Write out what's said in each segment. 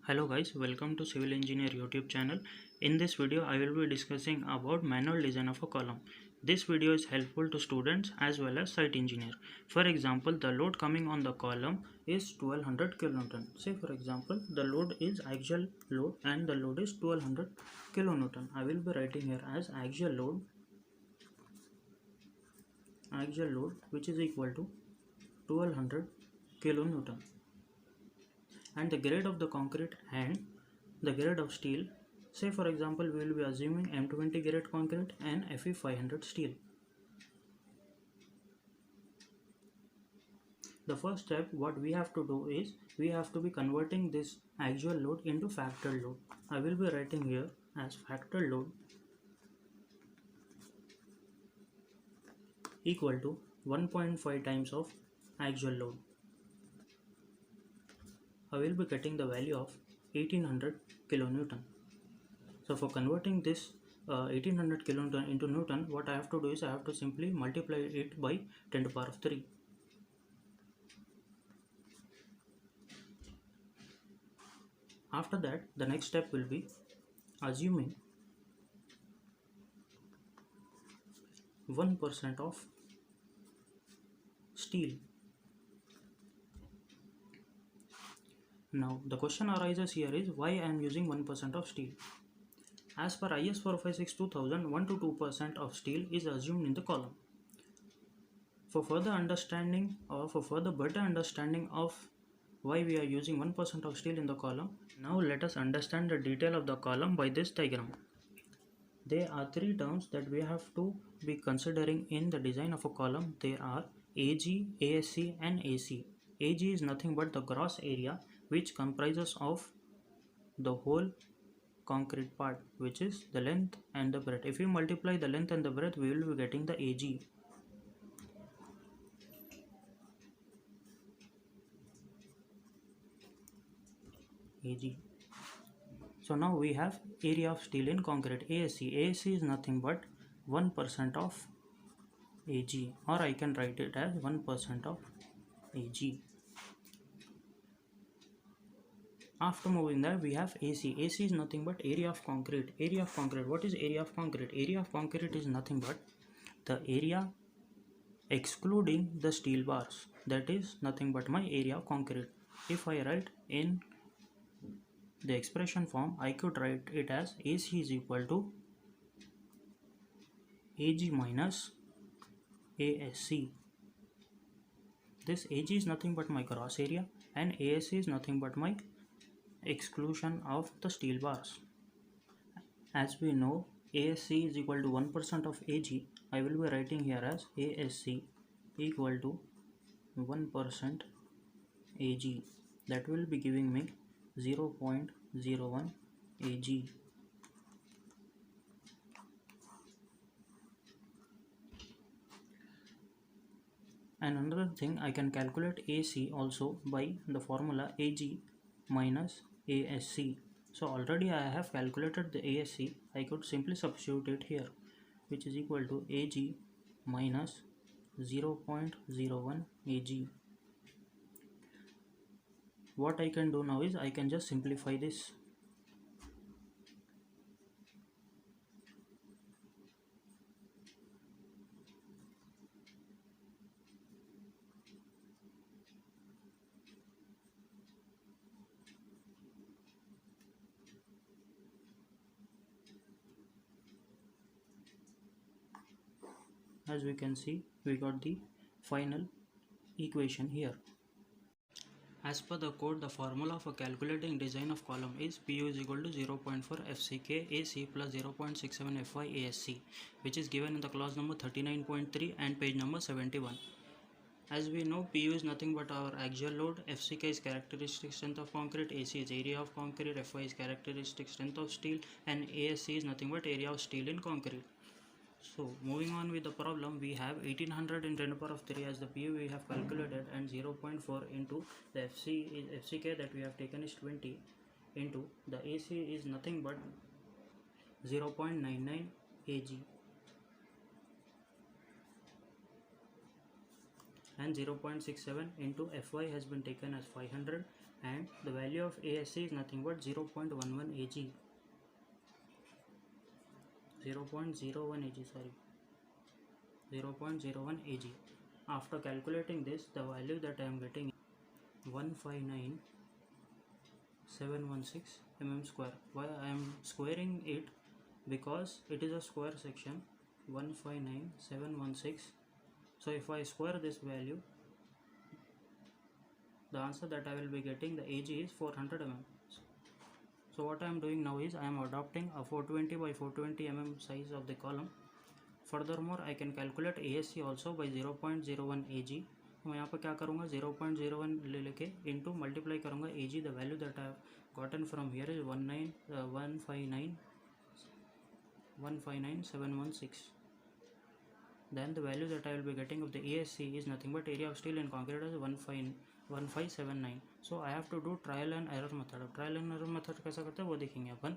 Hello guys, welcome to Civil Engineer YouTube channel. In this video I will be discussing about manual design of a column. This video is helpful to students as well as site engineer. For example, the load coming on the column is 1200 kilonewton. Say for example, the load is axial load and the load is 1200 kilonewton. I will be writing here as axial load which is equal to 1200 kilonewton. And the grade of the concrete and the grade of steel, say for example we will be assuming M20 grade concrete and Fe 500 steel. The first step what we have to do is we have to be converting this axial load into factored load. I will be writing here as factored load equal to 1.5 times of axial load. I will be getting the value of 1800 kilonewton. So for converting this 1800 kilonewton into Newton, what I have to do is I have to simply multiply it by 10 to the power of 3. After that, the next step will be assuming 1% of steel. Now the question arises here is why I am using 1% of steel. As per IS 456-2000, 1 to 2% of steel is assumed in the column. For further understanding or for further better understanding of why we are using 1% of steel in the column, now let us understand the detail of the column by this diagram. There are three terms that we have to be considering in the design of a column. There are AG, ASC and AC. AG is nothing but the gross area which comprises of the whole concrete part, which is the length and the breadth. If we multiply the length and the breadth, we will be getting the AG. So now we have area of steel in concrete, ASC. ASC is nothing but 1% of AG, or I can write it as 1% of AG. After moving that, we have AC. AC is nothing but area of concrete. Area of concrete. What is area of concrete? Area of concrete is nothing but the area excluding the steel bars. That is nothing but my area of concrete. If I write in the expression form, I could write it as AC is equal to AG minus ASC. This AG is nothing but my gross area and ASC is nothing but my exclusion of the steel bars. As we know, ASC is equal to 1% of AG. I will be writing here as ASC equal to 1% AG. That will be giving me 0.01 AG. And another thing, I can calculate AC also by the formula AG minus ASC. So already I have calculated the ASC. I could simply substitute it here, which is equal to AG minus 0.01 AG. What I can do now is I can just simplify this. As we can see, we got the final equation here. As per the code, the formula for calculating design of column is PU is equal to 0.4 FCK AC plus 0.67 FY ASC, which is given in the clause number 39.3 and page number 71. As we know, PU is nothing but our axial load, FCK is characteristic strength of concrete, AC is area of concrete, FY is characteristic strength of steel, and ASC is nothing but area of steel in concrete. So moving on with the problem, we have 1800 in 10 to the power of 3 as the PU we have calculated, and 0.4 into the FCK that we have taken is 20 into the AC is nothing but 0.99 AG. and 0.67 into Fy has been taken as 500, and the value of ASC is nothing but 0.11 Ag. 0.01 Ag, sorry, 0.01 Ag. After calculating this, the value that I am getting is 159,716 mm square. Why I am squaring it? Because it is a square section, 159,716. So if I square this value, the answer that I will be getting, the Ag is 400 mm. So what I am doing now is I am adopting a 420 by 420 mm size of the column. Furthermore, I can calculate ASC also by 0.01 Ag. मैं यहाँ पर क्या करूँगा, 0.01 ले लेके into multiply करूँगा Ag. The value that I have gotten from here is 159,716. Then the value that I will be getting of the ASC is nothing but area of steel in concrete as 1579. So I have to do trial and error method. अब trial and error method कैसा करते हैं वो देखेंगे अपन.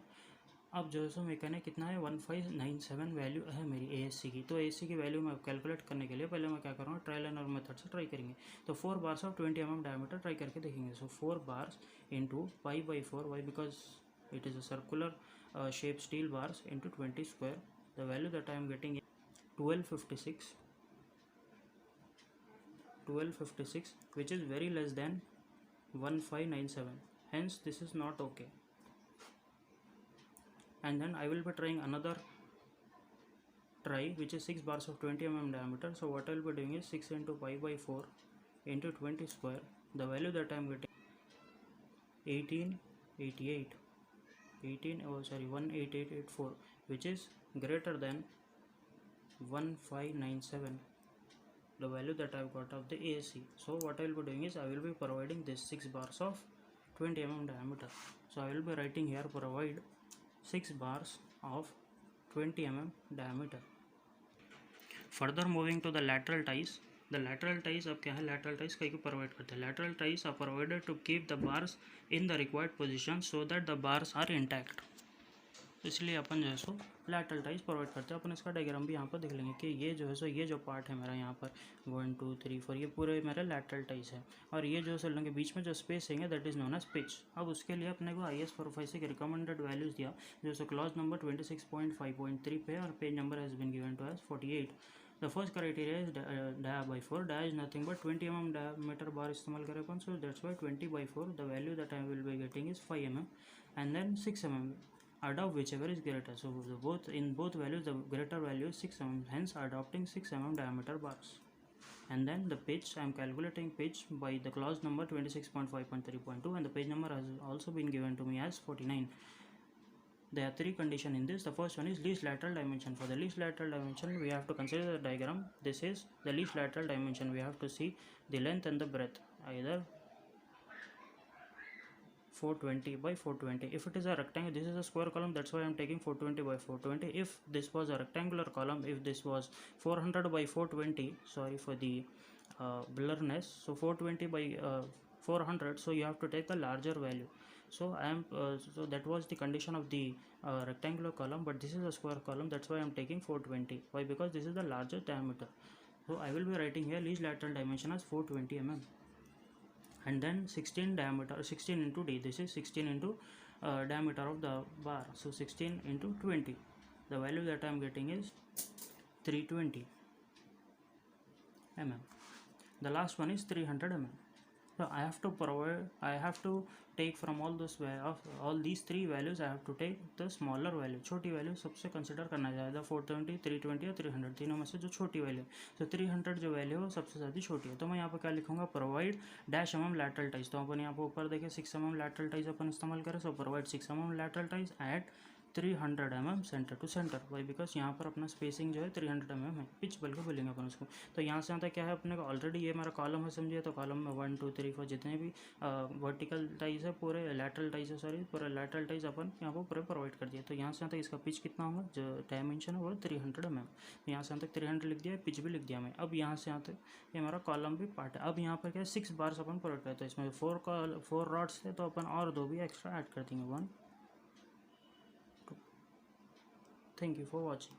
अब जो है सो मैंने कितना है 1597 वैल्यू है मेरी ASC की. तो ASC की वैल्यू मैं कैलकुलेट करने के लिए पहले मैं क्या करूँगा, ट्रायल एंड एरर मेथड से ट्राई करेंगे. तो 4 bars of 20 mm diameter try करके देखेंगे. सो 4 bars into pi by 4, why because it is a circular shape steel bars into 20 square. The value that I am getting 1256, which is very less than 1597. Hence this is not okay. And then I will be trying another try, which is 6 bars of 20 mm diameter. So what I will be doing is 6 into pi by 4 into 20 square. The value that I am getting 18884, which is greater than 1597, the value that I have got of the ASC. So what I will be doing is I will be providing this 6 bars of 20 mm diameter. So I will be writing here provide 6 bars of 20 mm diameter. Further moving to the lateral ties. The lateral ties अब क्या है, lateral ties कहीं को provide करते हैं. Lateral ties are provided to keep the bars in the required position so that the bars are intact. इसलिए अपन जो है सो लैटरल टाइज प्रोवाइड करते हैं. अपन इसका डायग्राम भी यहाँ पर देख लेंगे कि ये जो है सो ये जो पार्ट है मेरा यहाँ पर 1 2 3 4 ये पूरे मेरा लैटरल टाइज है. और ये जो है के बीच में जो स्पेसिंग है that is known as pitch. अब उसके लिए अपने को IS 456 रिकमेंडेड वैल्यूज़ दिया जो सो क्लॉज नंबर 26.5.3 पे, और page number has been given to as 48. The first criteria is dia by 4. Dia is nothing but 20 mm diameter bar इस्तेमाल करें अपन. So that's why 20/4. The value that I will be getting is 5 mm and then 6 mm. Adopt whichever is greater. So in both values the greater value is 6 mm, hence adopting 6 mm diameter bars. And then the pitch, I am calculating pitch by the clause number 26.5.3.2, and the page number has also been given to me as 49. There are 3 conditions in this. The first one is least lateral dimension. For the least lateral dimension we have to consider the diagram. This is the least lateral dimension. We have to see the length and the breadth, either 420 by 420. If it is a rectangle, this is a square column, that's why I am taking 420 by 420. If this was a rectangular column, if this was 400 by 420, sorry for the blurriness, so 420 by 400, so you have to take a larger value. So I am so that was the condition of the rectangular column, but this is a square column, that's why I am taking 420. Why? Because this is the larger diameter. So I will be writing here least lateral dimension as 420 mm. And then 16 diameter, 16 into d, this is 16 into diameter of the bar, so 16 into 20, the value that I am getting is 320 mm. The last one is 300 mm. So I have to take from all these 3 values, I have to take the smaller value. छोटी value सबसे consider करना चाहिए. 420, 320 या 300, तीनों में से जो छोटी वैल्यू. तो 300 जो वैल्यू है वो सबसे ज़्यादा छोटी है. तो मैं यहाँ पर क्या लिखूँगा, provide dash mm lateral ties. तो अपन यहाँ पर ऊपर देखें 6 mm लैटरल टाइज अपन इस्तेमाल करें. So provide 6 mm lateral ties at 300 mm centre to centre. Why? Because यहाँ पर अपना स्पेसिंग जो है 300 mm है. पिच बल के बोलेंगे अपन उसको. तो यहाँ से आता क्या है अपने को, ऑलरेडी ये मेरा कॉलम है समझिए. तो कॉलम में 1 2 3 4 जितने भी वर्टिकल टाइज है, पूरे लैटरल टाइज है, सॉरी पूरे लैटरल टाइज अपन यहाँ पर पूरे प्रोवाइड कर दिया. तो यहाँ से आता इसका पिच कितना होगा, जो डायमेंशन है वो 300 mm. यहाँ से आता 300 लिख दिया, पिच भी लिख दिया मैं. अब यहाँ से आते ये हमारा कॉलम भी पार्ट है. अब यहाँ पर क्या है 6 बार्स अपन प्रोवाइड करते हैं. इसमें 4 रॉड्स थे तो अपन और 2 भी एक्स्ट्रा ऐड कर देंगे. 1 2. Thank you for watching.